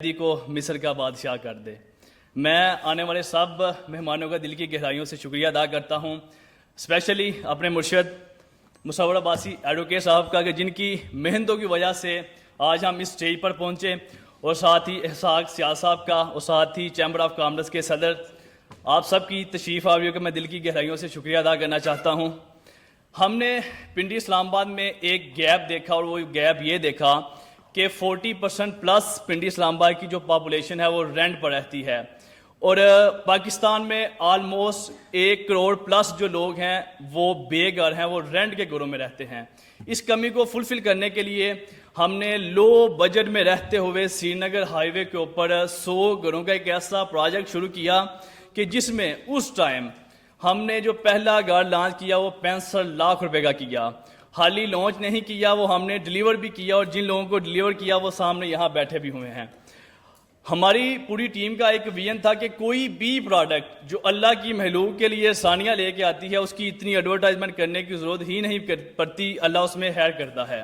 کو مصر کا بادشاہ کر دے۔ میں آنے والے سب مہمانوں کا دل کی گہرائیوں سے شکریہ ادا کرتا ہوں، اسپیشلی اپنے مرشد مصور عباسی ایڈوکیٹ صاحب کا کہ جن کی محنتوں کی وجہ سے آج ہم اس اسٹیج پر پہنچے، اور ساتھ ہی احساق سیال صاحب کا، اور ساتھ ہی چیمبر آف کامرس کے صدر، آپ سب کی تشریف آوریوں کا میں دل کی گہرائیوں سے شکریہ ادا کرنا چاہتا ہوں۔ ہم نے پنڈی اسلام آباد میں ایک گیپ دیکھا، اور وہ گیپ یہ دیکھا کہ 40% پلس پنڈی اسلام آباد کی جو پاپولیشن ہے وہ رینٹ پر رہتی ہے، اور پاکستان میں آلموسٹ 1 کروڑ پلس جو لوگ ہیں وہ بے گھر ہیں، وہ رینٹ کے گھروں میں رہتے ہیں۔ اس کمی کو فلفل کرنے کے لیے ہم نے لو بجٹ میں رہتے ہوئے سری نگر ہائی وے کے اوپر 100 گھروں کا ایک ایسا پروجیکٹ شروع کیا کہ جس میں اس ٹائم ہم نے جو پہلا گھر لانچ کیا وہ 65 لاکھ روپے کا کیا۔ حالی لانچ نہیں کیا، وہ ہم نے ڈیلیور بھی کیا، اور جن لوگوں کو ڈیلیور کیا وہ سامنے یہاں بیٹھے بھی ہوئے ہیں۔ ہماری پوری ٹیم کا ایک ویژن تھا کہ کوئی بھی پروڈکٹ جو اللہ کی مخلوق کے لیے آسانیاں لے کے آتی ہے اس کی اتنی ایڈورٹائزمنٹ کرنے کی ضرورت ہی نہیں پڑتی، اللہ اس میں خیر کرتا ہے۔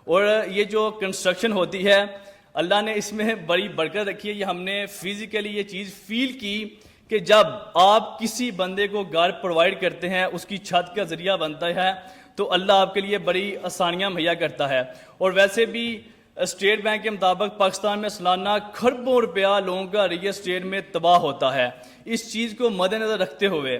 اور یہ جو کنسٹرکشن ہوتی ہے اللہ نے اس میں بڑی برکت رکھی ہے۔ یہ ہم نے فزیکلی یہ چیز فیل کی کہ جب آپ کسی بندے کو گھر پرووائڈ کرتے ہیں، اس کی چھت کا ذریعہ بنتا ہے، تو اللہ آپ کے لیے بڑی آسانیاں مہیا کرتا ہے۔ اور ویسے بھی اسٹیٹ بینک کے مطابق پاکستان میں سالانہ کھربوں روپیہ لوگوں کا ریئل اسٹیٹ میں تباہ ہوتا ہے۔ اس چیز کو مد نظر رکھتے ہوئے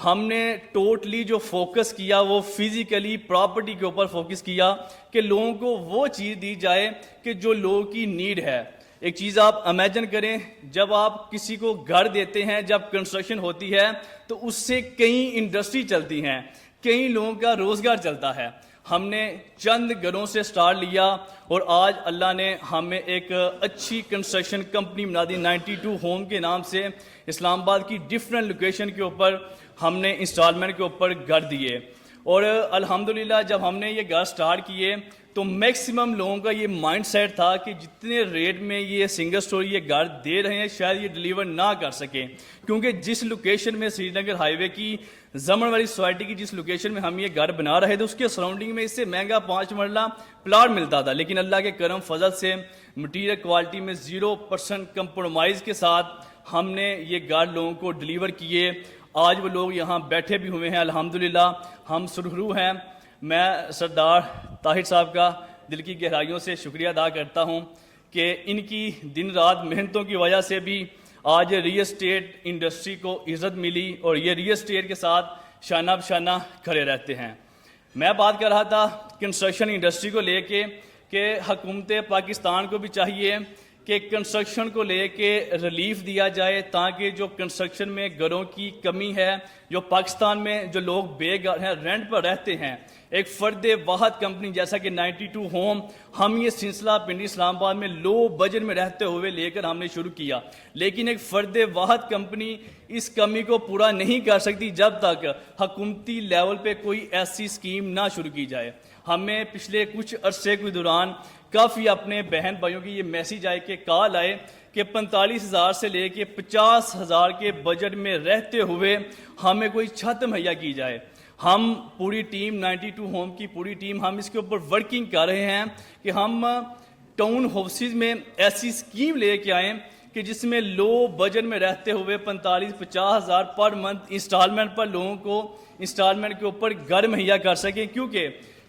ہم نے ٹوٹلی جو فوکس کیا وہ فزیکلی پراپرٹی کے اوپر فوکس کیا کہ لوگوں کو وہ چیز دی جائے کہ جو لوگوں کی نیڈ ہے۔ ایک چیز آپ امیجن کریں، جب آپ کسی کو گھر دیتے ہیں، جب کنسٹرکشن ہوتی ہے تو اس سے کئی انڈسٹری چلتی ہیں، کئی لوگوں کا روزگار چلتا ہے۔ ہم نے چند گھروں سے سٹارٹ لیا، اور آج اللہ نے ہمیں ایک اچھی کنسٹرکشن کمپنی بنا دی 92 ہوم کے نام سے۔ اسلام آباد کی ڈیفرنٹ لوکیشن کے اوپر ہم نے انسٹالمنٹ کے اوپر گھر دیے، اور الحمدللہ جب ہم نے یہ گھر سٹارٹ کیے تو میکسیمم لوگوں کا یہ مائنڈ سیٹ تھا کہ جتنے ریٹ میں یہ سنگل سٹوری یہ گھر دے رہے ہیں شاید یہ ڈیلیور نہ کر سکیں، کیونکہ جس لوکیشن میں سری نگر ہائی وے کی زمن والی سوسائٹی کی جس لوکیشن میں ہم یہ گھر بنا رہے تھے اس کے سراؤنڈنگ میں اس سے مہنگا 5 مرلہ پلاٹ ملتا تھا، لیکن اللہ کے کرم فضل سے مٹیریل کوالٹی میں 0% کمپرومائز کے ساتھ ہم نے یہ گھر لوگوں کو ڈیلیور کیے۔ آج وہ لوگ یہاں بیٹھے بھی ہوئے ہیں، الحمدللہ ہم سرخرو ہیں۔ میں سردار طاہر صاحب کا دل کی گہرائیوں سے شکریہ ادا کرتا ہوں کہ ان کی دن رات محنتوں کی وجہ سے بھی آج ریئل اسٹیٹ انڈسٹری کو عزت ملی، اور یہ ریئل اسٹیٹ کے ساتھ شانہ بشانہ کھڑے رہتے ہیں۔ میں بات کر رہا تھا کنسٹرکشن انڈسٹری کو لے کے کہ حکومت پاکستان کو بھی چاہیے کہ کنسٹرکشن کو لے کے ریلیف دیا جائے، تاکہ جو کنسٹرکشن میں گھروں کی کمی ہے، جو پاکستان میں جو لوگ بے گھر ہیں، رینٹ پر رہتے ہیں، ایک فرد واحد کمپنی جیسا کہ 92 ہوم، ہم یہ سلسلہ پنڈی اسلام آباد میں لو بجٹ میں رہتے ہوئے لے کر ہم نے شروع کیا، لیکن ایک فرد واحد کمپنی اس کمی کو پورا نہیں کر سکتی جب تک حکومتی لیول پہ کوئی ایسی سکیم نہ شروع کی جائے۔ ہمیں پچھلے کچھ عرصے کے دوران کافی اپنے بہن بھائیوں کی یہ میسیج آئے کہ کال آئے کہ 45,000 سے لے کے 50,000 کے بجٹ میں رہتے ہوئے ہمیں کوئی چھت مہیا کی جائے۔ ہم پوری ٹیم 92 ہوم کی پوری ٹیم ہم اس کے اوپر ورکنگ کر رہے ہیں کہ ہم ٹاؤن ہاؤسز میں ایسی سکیم لے کے آئیں کہ جس میں لو بجٹ میں رہتے ہوئے 45-50,000 پر منتھ انسٹالمنٹ پر لوگوں کو انسٹالمنٹ کے اوپر گھر مہیا کر سکیں، کیونکہ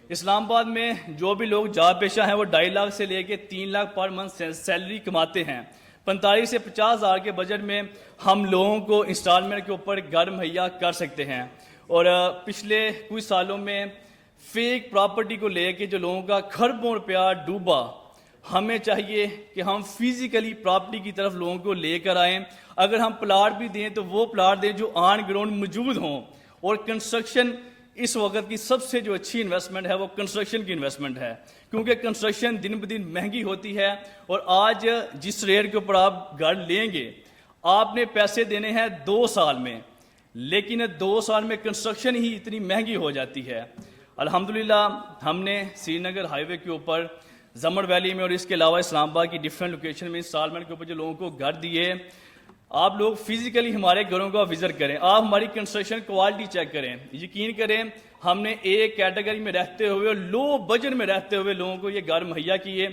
اسلام آباد میں جو بھی لوگ جاب پیشہ ہیں وہ 2.5 لاکھ سے لے کے 3 لاکھ پر منتھ سیلری کماتے ہیں۔ 45 سے 50,000 کے بجٹ میں ہم لوگوں کو انسٹالمنٹ کے اوپر گھر مہیا کر سکتے ہیں۔ اور پچھلے کچھ سالوں میں فیک پراپرٹی کو لے کے جو لوگوں کا کھربوں روپیہ ڈوبا، ہمیں چاہیے کہ ہم فزیکلی پراپرٹی کی طرف لوگوں کو لے کر آئیں۔ اگر ہم پلاٹ بھی دیں تو وہ پلاٹ دیں جو آن گراؤنڈ موجود ہوں، اور کنسٹرکشن اس وقت کی سب سے جو اچھی انویسٹمنٹ ہے وہ کنسٹرکشن کی انویسٹمنٹ ہے، کیونکہ کنسٹرکشن دن بدن مہنگی ہوتی ہے، اور آج جس ریٹ کے اوپر آپ گھر لیں گے آپ نے پیسے دینے ہیں 2 سال میں، لیکن 2 سال میں کنسٹرکشن ہی اتنی مہنگی ہو جاتی ہے۔ الحمدللہ ہم نے سری نگر ہائی وے کے اوپر زمر ویلی میں اور اس کے علاوہ اسلام آباد کی ڈیفرنٹ لوکیشن میں انسٹالمنٹ کے اوپر جو لوگوں کو گھر دیے۔ آپ لوگ فزیکلی ہمارے گھروں کا وزٹ کریں، آپ ہماری کنسٹرکشن کوالٹی چیک کریں، یقین کریں ہم نے ایک کیٹیگری میں رہتے ہوئے اور لو بجٹ میں رہتے ہوئے لوگوں کو یہ گھر مہیا کیے۔